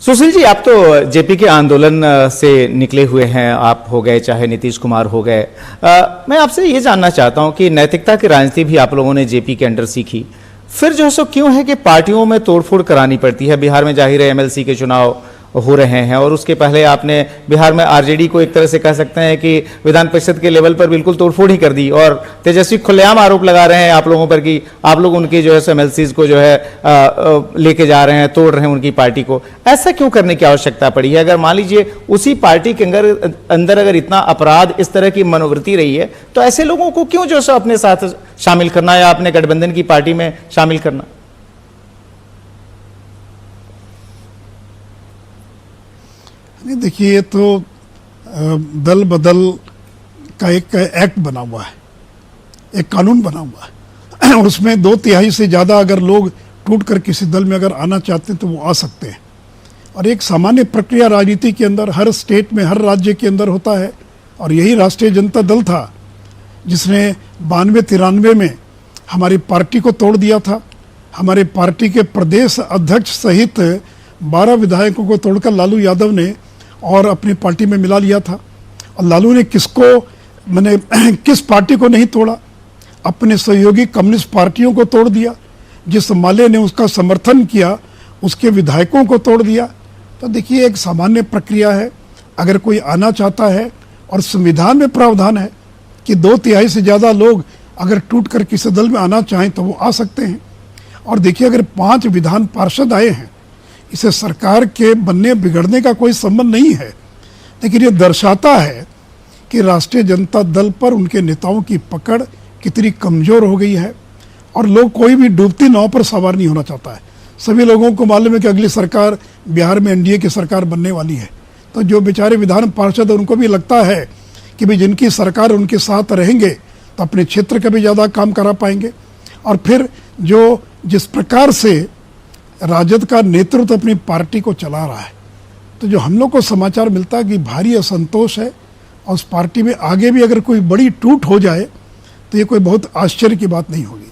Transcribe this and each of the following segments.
सुशील जी, आप तो जेपी के आंदोलन से निकले हुए हैं, आप हो गए चाहे नीतीश कुमार हो गए। मैं आपसे ये जानना चाहता हूं कि नैतिकता की राजनीति भी आप लोगों ने जेपी के अंडर सीखी, फिर जो है सो क्यों है कि पार्टियों में तोड़फोड़ करानी पड़ती है। बिहार में जाहिर है एमएलसी के चुनाव हो रहे हैं और उसके पहले आपने बिहार में आरजेडी को एक तरह से कह सकते हैं कि विधान परिषद के लेवल पर बिल्कुल तोड़फोड़ ही कर दी, और तेजस्वी खुलेआम आरोप लगा रहे हैं आप लोगों पर कि आप लोग उनकी जो है एमएलसीज को जो है लेके जा रहे हैं, तोड़ रहे हैं उनकी पार्टी को। ऐसा क्यों करने की आवश्यकता पड़ी है? अगर मान लीजिए उसी पार्टी के अंदर अगर इतना अपराध, इस तरह की मनोवृत्ति रही है, तो ऐसे लोगों को क्यों जो है अपने साथ शामिल करना या अपने गठबंधन की पार्टी में शामिल करना? नहीं, देखिए, ये तो दल बदल का एक एक्ट बना हुआ है, एक कानून बना हुआ है। उसमें 2/3 से ज़्यादा अगर लोग टूट कर किसी दल में अगर आना चाहते हैं तो वो आ सकते हैं। और एक सामान्य प्रक्रिया राजनीति के अंदर हर स्टेट में, हर राज्य के अंदर होता है। और यही राष्ट्रीय जनता दल था जिसने 92-93 में हमारी पार्टी को तोड़ दिया था। हमारे पार्टी के प्रदेश अध्यक्ष सहित 12 विधायकों को तोड़कर लालू यादव ने और अपनी पार्टी में मिला लिया था। और लालू ने किस पार्टी को नहीं तोड़ा? अपने सहयोगी कम्युनिस्ट पार्टियों को तोड़ दिया। जिस माले ने उसका समर्थन किया उसके विधायकों को तोड़ दिया। तो देखिए, एक सामान्य प्रक्रिया है। अगर कोई आना चाहता है, और संविधान में प्रावधान है कि 2/3 से ज़्यादा लोग अगर टूट कर किसी दल में आना चाहें तो वो आ सकते हैं। और देखिए, अगर 5 विधान पार्षद आए हैं, इसे सरकार के बनने बिगड़ने का कोई संबंध नहीं है, लेकिन ये दर्शाता है कि राष्ट्रीय जनता दल पर उनके नेताओं की पकड़ कितनी कमज़ोर हो गई है। और लोग कोई भी डूबती नाव पर सवार नहीं होना चाहता है। सभी लोगों को मालूम है कि अगली सरकार बिहार में एनडीए की सरकार बनने वाली है। तो जो बेचारे विधान पार्षद, उनको भी लगता है कि भाई जिनकी सरकार उनके साथ रहेंगे तो अपने क्षेत्र का भी ज़्यादा काम करा पाएंगे। और फिर जिस प्रकार से राजद का नेतृत्व अपनी पार्टी को चला रहा है, तो जो हम लोग को समाचार मिलता है कि भारी असंतोष है। और उस पार्टी में आगे भी अगर कोई बड़ी टूट हो जाए तो ये कोई बहुत आश्चर्य की बात नहीं होगी।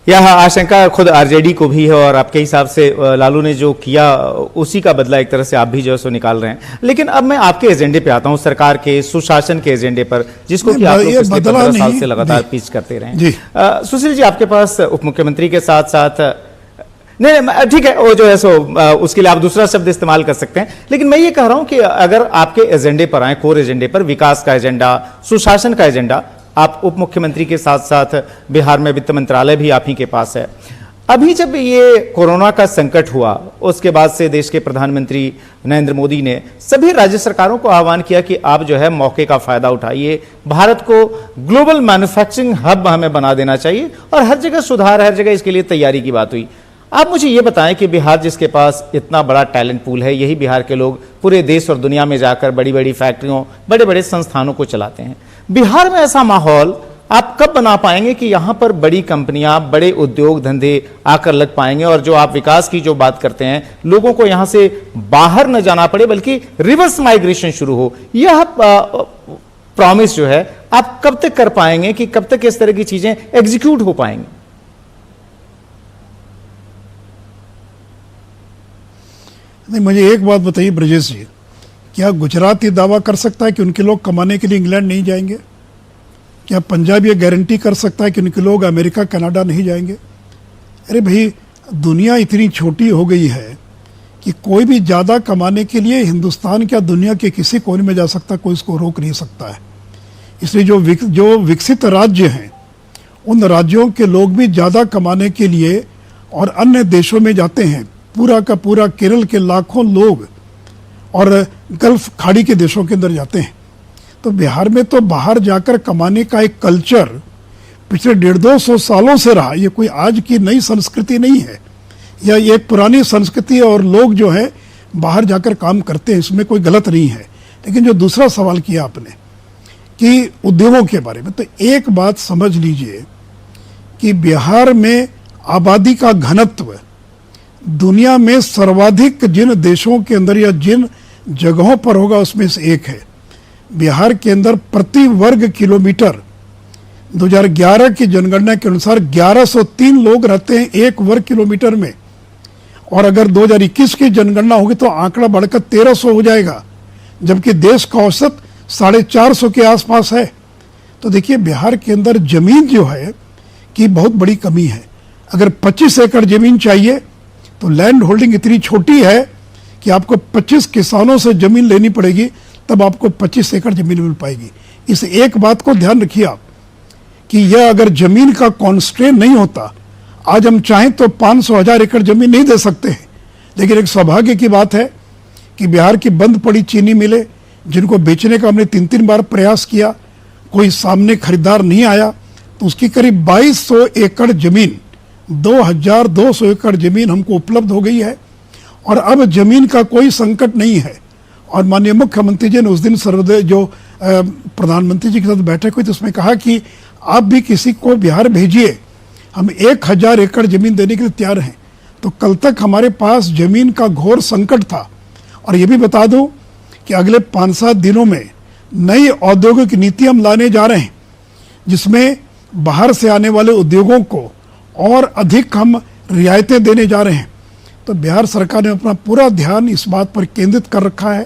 यह आशंका खुद आरजेडी को भी है और आपके हिसाब से लालू ने जो किया उसी का बदला एक तरह से आप भी जो है सो निकाल रहे हैं। लेकिन अब मैं आपके एजेंडे पे आता हूं, सरकार के सुशासन के एजेंडे पर, जिसको कि आप लोग पिछले 15 साल से लगातार पिच करते रहे। सुशील जी, आपके पास उप मुख्यमंत्री के साथ साथ, नहीं ठीक है, वो जो है सो उसके लिए आप दूसरा शब्द इस्तेमाल कर सकते हैं, लेकिन मैं ये कह रहा हूं कि अगर आपके एजेंडे पर आए, कोर एजेंडे पर, विकास का एजेंडा, सुशासन का एजेंडा, आप उप मुख्यमंत्री के साथ साथ बिहार में वित्त मंत्रालय भी आप ही के पास है। अभी जब ये कोरोना का संकट हुआ, उसके बाद से देश के प्रधानमंत्री नरेंद्र मोदी ने सभी राज्य सरकारों को आह्वान किया कि आप जो है मौके का फायदा उठाइए, भारत को ग्लोबल मैन्युफैक्चरिंग हब हमें बना देना चाहिए, और हर जगह सुधार, हर जगह इसके लिए तैयारी की बात हुई। आप मुझे ये बताएं कि बिहार जिसके पास इतना बड़ा टैलेंट पूल है, यही बिहार के लोग पूरे देश और दुनिया में जाकर बड़ी बड़ी फैक्ट्रियों, बड़े बड़े संस्थानों को चलाते हैं। बिहार में ऐसा माहौल आप कब बना पाएंगे कि यहां पर बड़ी कंपनियां, बड़े उद्योग धंधे आकर लग पाएंगे, और जो आप विकास की जो बात करते हैं, लोगों को यहां से बाहर न जाना पड़े बल्कि रिवर्स माइग्रेशन शुरू हो, यह प्रॉमिस जो है आप कब तक कर पाएंगे कि कब तक इस तरह की चीजें एग्जीक्यूट हो पाएंगी? नहीं, मुझे एक बात बताइए ब्रजेश जी, क्या गुजरात ये दावा कर सकता है कि उनके लोग कमाने के लिए इंग्लैंड नहीं जाएंगे? क्या पंजाब ये गारंटी कर सकता है कि उनके लोग अमेरिका, कनाडा नहीं जाएंगे? अरे भाई, दुनिया इतनी छोटी हो गई है कि कोई भी ज़्यादा कमाने के लिए हिंदुस्तान क्या दुनिया के किसी कोने में जा सकता, कोई इसको रोक नहीं सकता है। इसलिए जो विकसित राज्य हैं, उन राज्यों के लोग भी ज़्यादा कमाने के लिए और अन्य देशों में जाते हैं। पूरा का पूरा केरल के लाखों लोग और गल्फ खाड़ी के देशों के अंदर जाते हैं। तो बिहार में तो बाहर जाकर कमाने का एक कल्चर पिछले 150-200 सालों से रहा। ये कोई आज की नई संस्कृति नहीं है, या ये एक पुरानी संस्कृति है, और लोग जो है बाहर जाकर काम करते हैं, इसमें कोई गलत नहीं है। लेकिन जो दूसरा सवाल किया आपने कि उद्योगों के बारे में, तो एक बात समझ लीजिए कि बिहार में आबादी का घनत्व दुनिया में सर्वाधिक जिन देशों के अंदर या जिन जगहों पर होगा उसमें से एक है। बिहार के अंदर प्रति वर्ग किलोमीटर 2011 की जनगणना के अनुसार 1103 लोग रहते हैं 1 वर्ग किलोमीटर में, और अगर 2021 की जनगणना होगी तो आंकड़ा बढ़कर 1300 हो जाएगा, जबकि देश का औसत 450 के आसपास है। तो देखिए बिहार के अंदर जमीन जो है कि बहुत बड़ी कमी है। अगर 25 एकड़ जमीन चाहिए तो लैंड होल्डिंग इतनी छोटी है कि आपको 25 किसानों से जमीन लेनी पड़ेगी, तब आपको 25 एकड़ जमीन मिल पाएगी। इस एक बात को ध्यान रखिए आप कि यह अगर जमीन का कॉन्स्ट्रेंट नहीं होता, आज हम चाहें तो 500,000 एकड़ जमीन नहीं दे सकते हैं। लेकिन एक सौभाग्य की बात है कि बिहार की बंद पड़ी चीनी मिलें जिनको बेचने का हमने 3-3 बार प्रयास किया, कोई सामने खरीदार नहीं आया, तो उसकी करीब 2200 एकड़ जमीन, 2200 एकड़ जमीन हमको उपलब्ध हो गई है, और अब जमीन का कोई संकट नहीं है। और माननीय मुख्यमंत्री जी ने उस दिन सर्वोदय जो प्रधानमंत्री जी के साथ बैठक हुई तो उसमें कहा कि आप भी किसी को बिहार भेजिए, हम 1000 एकड़ जमीन देने के लिए तैयार हैं। तो कल तक हमारे पास जमीन का घोर संकट था। और ये भी बता दूं कि अगले 5-7 दिनों में नई औद्योगिक नीति हम लाने जा रहे हैं, जिसमें बाहर से आने वाले उद्योगों को और अधिक हम रियायतें देने जा रहे हैं। तो बिहार सरकार ने अपना पूरा ध्यान इस बात पर केंद्रित कर रखा है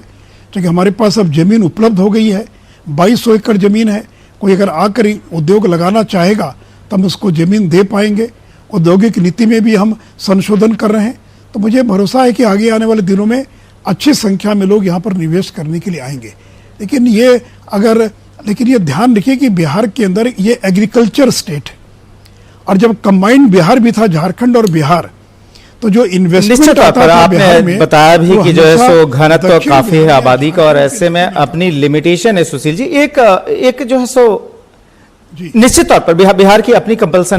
क्योंकि हमारे पास अब जमीन उपलब्ध हो गई है, 2200 एकड़ जमीन है। कोई अगर आकर उद्योग लगाना चाहेगा तो हम उसको जमीन दे पाएंगे। औद्योगिक नीति में भी हम संशोधन कर रहे हैं। तो मुझे भरोसा है कि आगे आने वाले दिनों में अच्छी संख्या में लोग यहाँ पर निवेश करने के लिए आएंगे। लेकिन ये ध्यान रखिए कि बिहार के अंदर ये एग्रीकल्चर स्टेट है, और जब कंबाइंड बिहार भी था, झारखंड और बिहार, तो जो इन्वेस्टमेंट आता था आपने बताया भी कि जो है सो घनत्व काफी है आबादी का, और ऐसे में अपनी लिमिटेशन है। सुशील जी, एक जो है सो निश्चित तौर पर बिहार की अपनी कंपल्सन